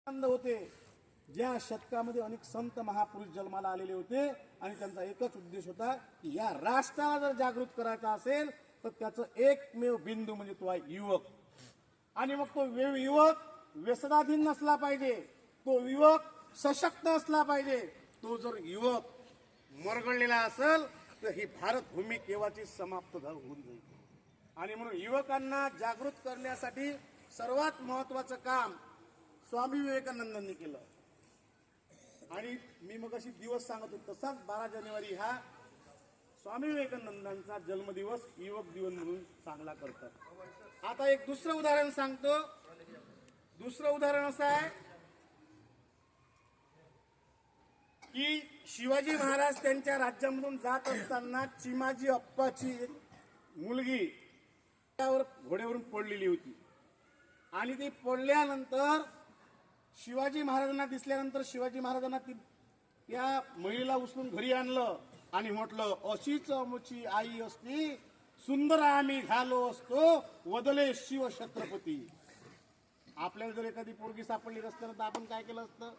आनंद होते। ज्या शतकामध्ये अनेक संत महापुरुष जन्माला आलेले होते आणि त्यांचा एकच उद्देश होता की या राष्ट्राला जर जागृत करायचा असेल तर त्याचं एकमेव बिंदू म्हणजे तो आहे युवक। आणि मग तो युवक व्यसनाधीन नसला पाहिजे, तो युवक सशक्त असला पाहिजे। तो जर युवक मरगळलेला असेल तर ही भारत भूमी केव्हाची समाप्त होऊन जाईल। आणि म्हणून युवकांना जागृत करण्यासाठी सर्वात महत्त्वाचं काम स्वामी विवेकानंदांनी केलं। आणि मी मगाशी दिवस सांगत होतो तसाच 12 जानेवारी हा स्वामी विवेकानंदांचा जन्मदिवस युवक दिवस म्हणून चांगला करतात। आता एक दुसरं उदाहरण सांगतो। दुसरं उदाहरण असं आहे की शिवाजी महाराज त्यांच्या राज्यामधून जात असताना चिमाजी अप्पाची मुलगी त्यावर घोड्यावरून पडलेली होती आणि ती पडल्यानंतर शिवाजी महाराजांना दिसल्यानंतर शिवाजी महाराजांना त्या महिलेला उचलून घरी आणलं आणि म्हटलं अशीच आमची आई असती, सुंदर आम्ही झालो असतो, वदले शिव छत्रपती। आपल्याला जर एखादी पोरगी सापडली रस्त्यानं तर आपण काय केलं असतं?